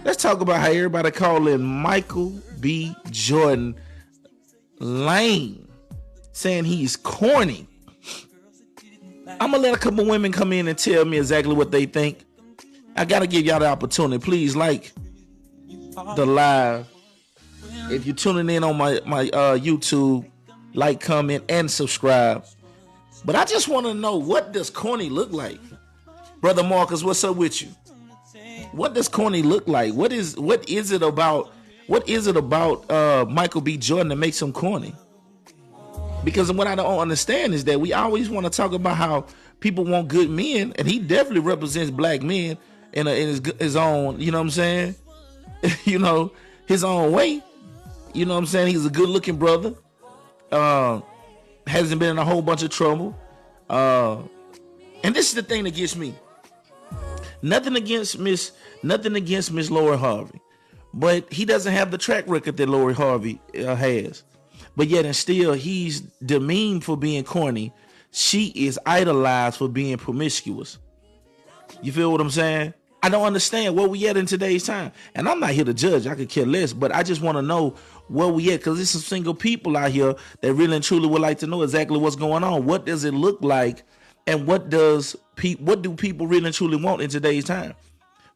Let's talk about how everybody calling Micheal B Jordan lame, saying he's corny. I'm gonna let a couple women come in and tell me exactly what they think. I gotta give y'all the opportunity. Please like the live. If you're tuning in on my YouTube, like, comment, and subscribe. But I just want to know, what does corny look like? Brother Marcus, what's up with you? What does corny look like? What is it about Micheal B Jordan that makes him corny? Because what I don't understand is that we always want to talk about how people want good men, and he definitely represents black men in his own, you know what I'm saying? His own way. You know what I'm saying? He's a good looking brother. Hasn't been in a whole bunch of trouble. And this is the thing that gets me. Nothing against Miss Lori Harvey, but he doesn't have the track record that Lori Harvey has. But yet and still, he's demeaned for being corny. She is idolized for being promiscuous. You feel what I'm saying? I don't understand where we at in today's time. And I'm not here to judge. I could care less. But I just want to know where we at, because there's some single people out here that really and truly would like to know exactly what's going on. What does it look like? And what do people really and truly want in today's time?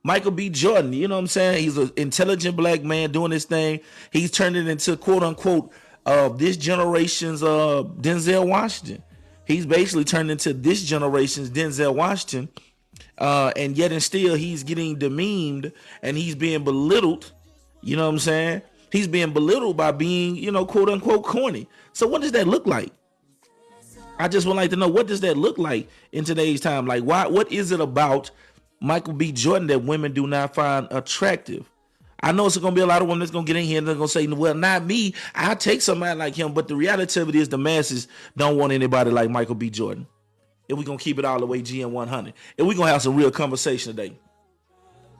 Micheal B Jordan, you know what I'm saying? He's an intelligent black man doing his thing. He's turned it into, quote unquote, this generation's Denzel Washington. He's basically turned into this generation's Denzel Washington. And yet and still, he's getting demeaned and he's being belittled. You know what I'm saying? He's being belittled by being, quote unquote, corny. So what does that look like? I just would like to know, what does that look like in today's time? Like, what is it about Micheal B Jordan that women do not find attractive? I know it's going to be a lot of women that's going to get in here and they're going to say, well, not me. I'll take somebody like him. But the reality of it is the masses don't want anybody like Micheal B Jordan. If we're going to keep it all the way GM 100. And we're going to have some real conversation today.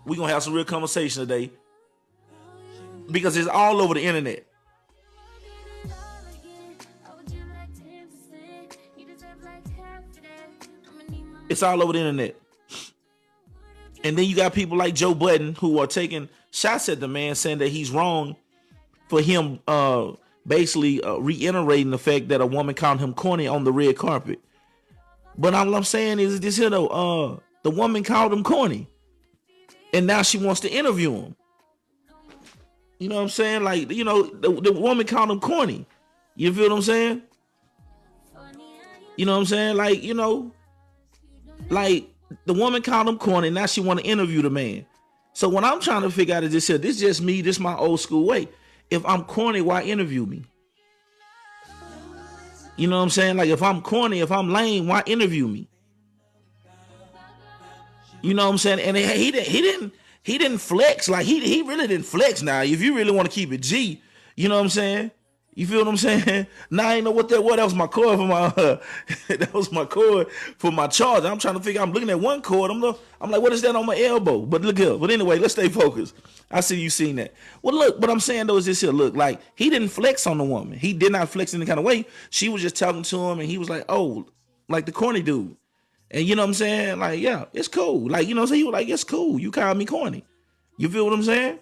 We're going to have some real conversation today. Because it's all over the internet. It's all over the internet. And then you got people like Joe Budden who are taking shots at the man, saying that he's wrong for him basically reiterating the fact that a woman called him corny on the red carpet. But all I'm saying is this here though, the woman called him corny. And now she wants to interview him. You know what I'm saying? Like, the woman called him corny. You feel what I'm saying? You know what I'm saying? Like the woman called him corny. Now she want to interview the man. So what I'm trying to figure out is this here. This is just me. This is my old school way. If I'm corny, why interview me? You know what I'm saying? Like, if I'm corny, if I'm lame, why interview me? You know what I'm saying? And he didn't flex. Like, he really didn't flex. Now, if you really want to keep it G, you know what I'm saying? You feel what I'm saying? Now I ain't know what that was. That was my cord for my that was my cord for my charger. I'm trying to figure. I'm looking at one cord. I'm like, what is that on my elbow? But look here. But anyway, let's stay focused. I see you seen that. Well, look. What I'm saying though is this here. Look, like, he didn't flex on the woman. He did not flex in any kind of way. She was just talking to him, and he was like, oh, like the corny dude. And you know what I'm saying? Like, yeah, it's cool. Like, you know what I'm saying? He was like, it's cool. You call me corny. You feel what I'm saying?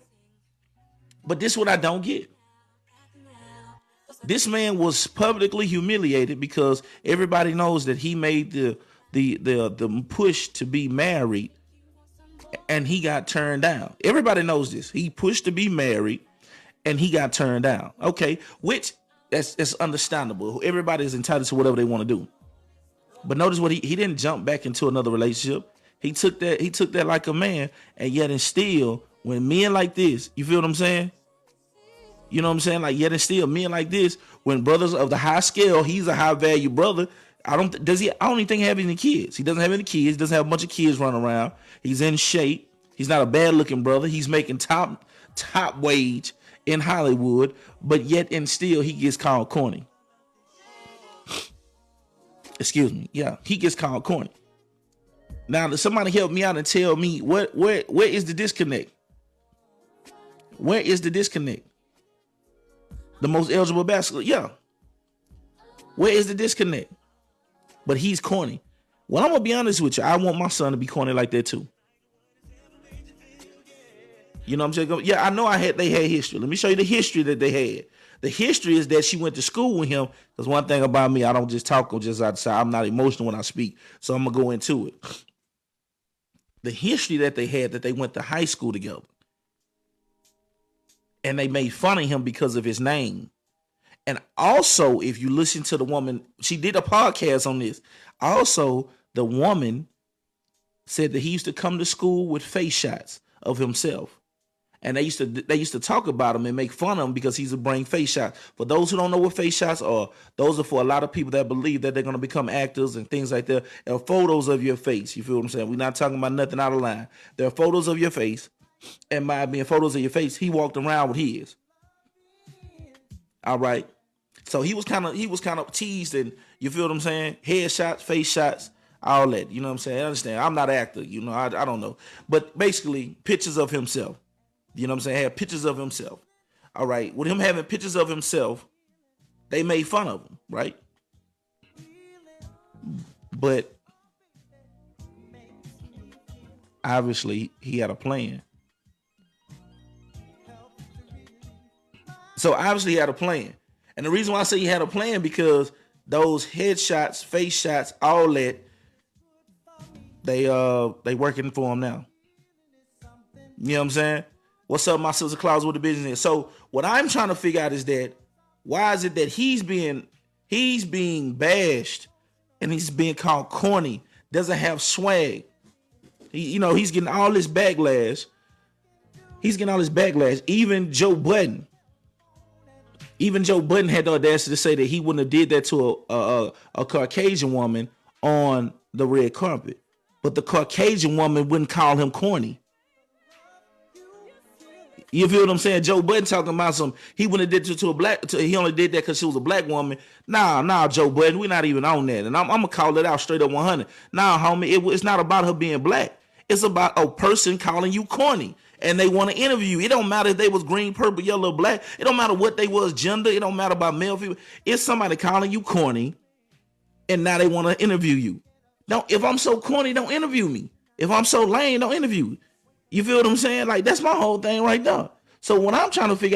But this is what I don't get. This man was publicly humiliated because everybody knows that he made the push to be married, and he got turned down. Everybody knows this. He pushed to be married, and he got turned down. Okay, which that's understandable. Everybody is entitled to whatever they want to do. But notice what he didn't jump back into another relationship. He took that like a man, and yet and still, when men like this, you feel what I'm saying? You know what I'm saying? Like, yet and still, men like this, when brothers of the high scale, he's a high value brother. I don't even think he have any kids. He doesn't have any kids. Doesn't have a bunch of kids running around. He's in shape. He's not a bad looking brother. He's making top wage in Hollywood, but yet and still, he gets called corny. Excuse me. Yeah, he gets called corny. Now, somebody help me out and tell me where is the disconnect? Where is the disconnect? The most eligible basketball, yeah. Where is the disconnect? But he's corny. Well, I'm gonna be honest with you. I want my son to be corny like that too. You know what I'm saying? Yeah, I know they had history. Let me show you the history that they had. The history is that she went to school with him. Because one thing about me, I don't just talk or just outside. I'm not emotional when I speak. So I'm going to go into it. The history that they had, that they went to high school together. And they made fun of him because of his name. And also, if you listen to the woman, she did a podcast on this. Also, the woman said that he used to come to school with face shots of himself. And they used to talk about him and make fun of him because he's a bring face shots. For those who don't know what face shots are, those are for a lot of people that believe that they're going to become actors and things like that. There are photos of your face. You feel what I'm saying? We're not talking about nothing out of line. There are photos of your face. And by being photos of your face, he walked around with his. All right. So he was kind of teased, and you feel what I'm saying? Head shots, face shots, all that. You know what I'm saying? I understand. I'm not an actor. You know, I don't know. But basically, pictures of himself. You know what I'm saying? Had pictures of himself. All right. With him having pictures of himself, they made fun of him, right? But obviously, he had a plan. So obviously, he had a plan. And the reason why I say he had a plan, because those headshots, face shots, all that, they working for him now. You know what I'm saying? What's up, my sister Claus, with the business? So what I'm trying to figure out is that why is it that he's being bashed and he's being called corny, doesn't have swag. He's getting all this backlash. Even Joe Budden had the audacity to say that he wouldn't have did that to a Caucasian woman on the red carpet. But the Caucasian woman wouldn't call him corny. You feel what I'm saying? Joe Budden talking about he wouldn't have did it to a black, he only did that because she was a black woman. Nah, Joe Budden, we're not even on that. And I'm going to call it out straight up 100. Nah, homie, it's not about her being black. It's about a person calling you corny. And they want to interview you. It don't matter if they was green, purple, yellow, black. It don't matter what they was, gender. It don't matter about male, female. It's somebody calling you corny, and now they want to interview you. If I'm so corny, don't interview me. If I'm so lame, don't interview me. You feel what I'm saying? Like, that's my whole thing right there. So when I'm trying to figure